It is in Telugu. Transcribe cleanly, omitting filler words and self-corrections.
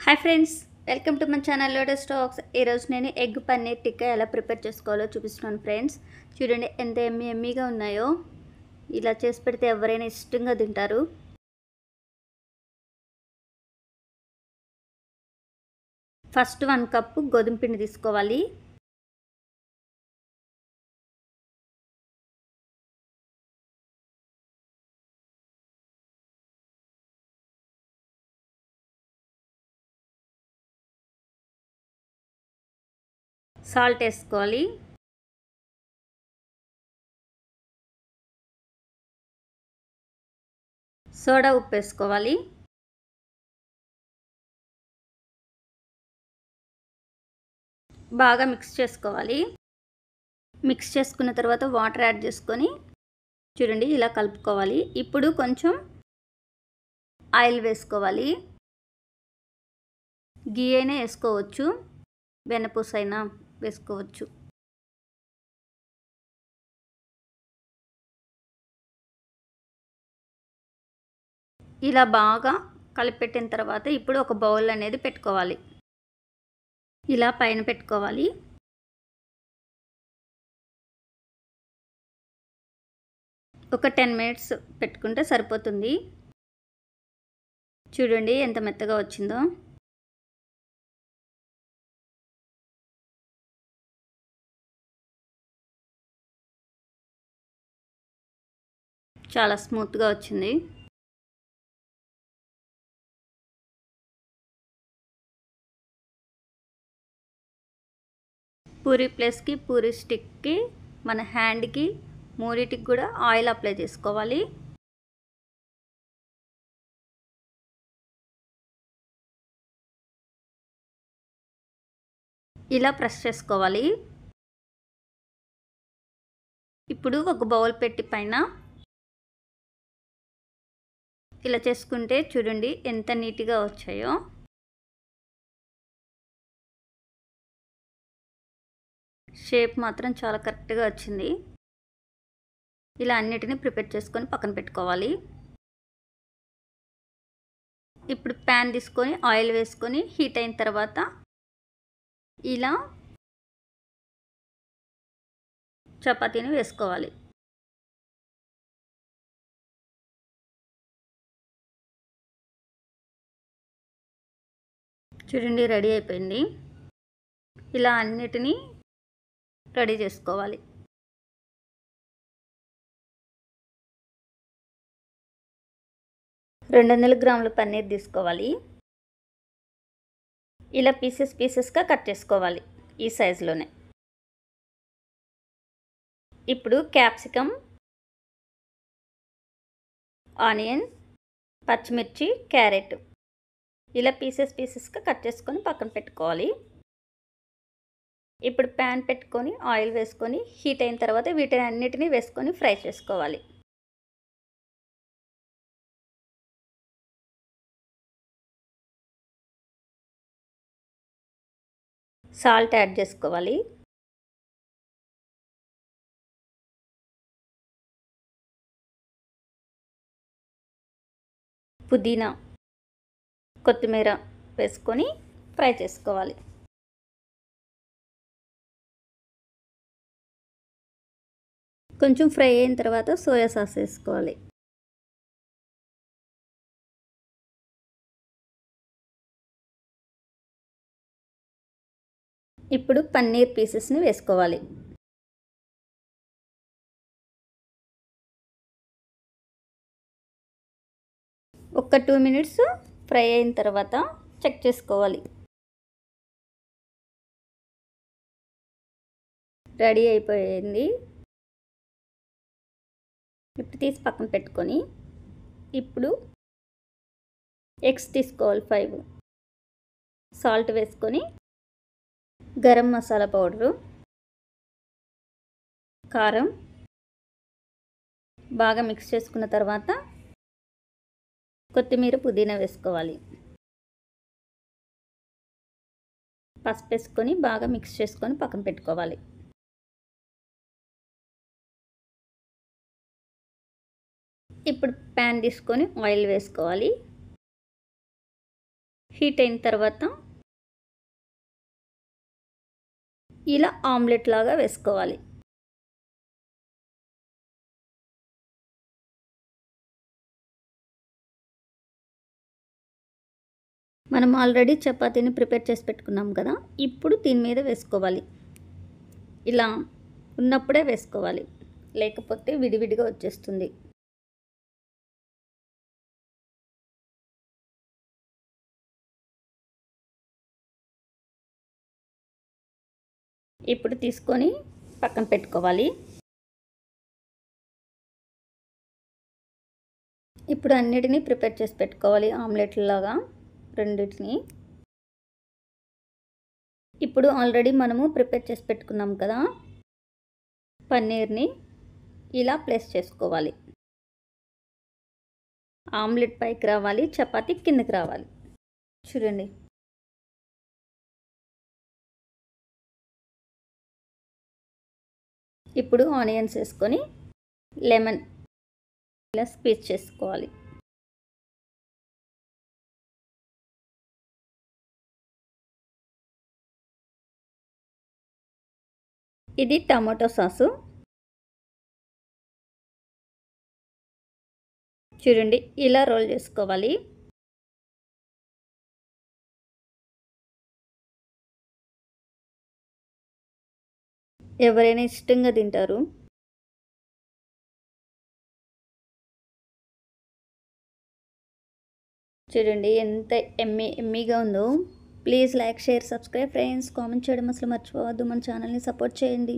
Hi friends, welcome to my channel lotus talks. ఈరోజు నేను ఎగ్ పన్నీర్ టిక్కా ఎలా ప్రిపేర్ చేసుకోవాలో చూపిస్తున్నాను ఫ్రెండ్స్. చూడండి ఎంత ఎమ్మీగా ఉన్నాయో. ఇలా చేసి పెడితే ఎవరైనా ఇష్టంగా తింటారు. ఫస్ట్ 1 కప్పు గోధుమ పిండి తీసుకోవాలి. సాల్ట్ వేసుకోవాలి. సోడా ఉప్పు వేసుకోవాలి. బాగా మిక్స్ చేసుకోవాలి. మిక్స్ చేసుకున్న తర్వాత వాటర్ యాడ్ చేసుకొని చూడండి ఇలా కలుపుకోవాలి. ఇప్పుడు కొంచెం ఆయిల్ వేసుకోవాలి. గీ అయినా వేసుకోవచ్చు, వెన్నపూస అయినా వేసుకోవచ్చు. ఇలా బాగా కలిపెట్టిన తర్వాత ఇప్పుడు ఒక బౌల్ అనేది పెట్టుకోవాలి. ఇలా పైన పెట్టుకోవాలి. ఒక 10 మినిట్స్ పెట్టుకుంటే సరిపోతుంది. చూడండి ఎంత మెత్తగా వచ్చిందో. చాలా స్మూత్గా వచ్చింది. పూరీ ప్లేస్కి, పూరీ స్టిక్కి, మన హ్యాండ్కి మూడిటికి కూడా ఆయిల్ అప్లై చేసుకోవాలి. ఇలా ప్రెస్ చేసుకోవాలి. ఇప్పుడు ఒక బౌల్ పెట్టి పైన ఇలా చేసుకుంటే చూడండి ఎంత నీట్గా వచ్చాయో. షేప్ మాత్రం చాలా కరెక్ట్గా వచ్చింది. ఇలా అన్నిటిని ప్రిపేర్ చేసుకొని పక్కన పెట్టుకోవాలి. ఇప్పుడు ప్యాన్ తీసుకొని ఆయిల్ వేసుకొని హీట్ అయిన తర్వాత ఇలా చపాతీని వేసుకోవాలి. చూడండి రెడీ అయిపోయింది. ఇలా అన్నిటినీ రెడీ చేసుకోవాలి. రెండు 200 గ్రాముల పన్నీర్ తీసుకోవాలి. ఇలా పీసెస్గా కట్ చేసుకోవాలి ఈ సైజులోనే. ఇప్పుడు క్యాప్సికమ్, ఆనియన్, పచ్చిమిర్చి, క్యారెట్ ఇలా పీసెస్గా కట్ చేసుకొని పక్కన పెట్టుకోవాలి. ఇప్పుడు ప్యాన్ పెట్టుకొని ఆయిల్ వేసుకొని హీట్ అయిన తర్వాత వీటిని అన్నిటినీ వేసుకొని ఫ్రై చేసుకోవాలి. సాల్ట్ యాడ్ చేసుకోవాలి. పుదీనా, కొత్తిమీర వేసుకొని ఫ్రై చేసుకోవాలి. కొంచెం ఫ్రై అయిన తర్వాత సోయా సాస్ వేసుకోవాలి. ఇప్పుడు పన్నీర్ పీసెస్ని వేసుకోవాలి. ఒక 2 మినిట్స్ ఫ్రై అయిన తర్వాత చెక్ చేసుకోవాలి. రెడీ అయిపోయింది. ఇప్పుడు తీసి పక్కన పెట్టుకొని ఇప్పుడు ఎగ్స్ తీసుకోవాలి 5. సాల్ట్ వేసుకొని గరం మసాలా పౌడరు, కారం బాగా మిక్స్ చేసుకున్న తర్వాత కొత్తిమీర, పుదీనా వేసుకోవాలి. పసుపు వేసుకొని బాగా మిక్స్ చేసుకొని పక్కన పెట్టుకోవాలి. ఇప్పుడు ప్యాన్ తీసుకొని ఆయిల్ వేసుకోవాలి. హీట్ అయిన తర్వాత ఇలా ఆమ్లెట్ లాగా వేసుకోవాలి. మనం ఆల్రెడీ చపాతీని ప్రిపేర్ చేసి పెట్టుకున్నాం కదా, ఇప్పుడు దీని మీద వేసుకోవాలి. ఇలా ఉన్నప్పుడే వేసుకోవాలి, లేకపోతే విడివిడిగా వచ్చేస్తుంది. ఇప్పుడు తీసుకొని పక్కన పెట్టుకోవాలి. ఇప్పుడు అన్నిటినీ ప్రిపేర్ చేసి పెట్టుకోవాలి ఆమ్లెట్లాగా రెండింటిని. ఇప్పుడు ఆల్రెడీ మనము ప్రిపేర్ చేసి పెట్టుకున్నాం కదా పన్నీర్ని, ఇలా ప్లేస్ చేసుకోవాలి. ఆమ్లెట్ పైకి రావాలి, చపాతీ కిందకి రావాలి. చూడండి. ఇప్పుడు ఆనియన్స్ వేసుకొని లెమన్ ఇలా స్క్వీజ్ చేసుకోవాలి. ఇది టమాటో సాసు. చూడండి, ఇలా రోల్ చేసుకోవాలి. ఎవరైనా ఇష్టంగా తింటారు. చూడండి ఎంత ఎమ్మీగా ఉందో. Please like, share, subscribe friends. Comment చేయడం అసలు మర్చిపోవద్దు. మన ఛానల్ని సపోర్ట్ చేయండి.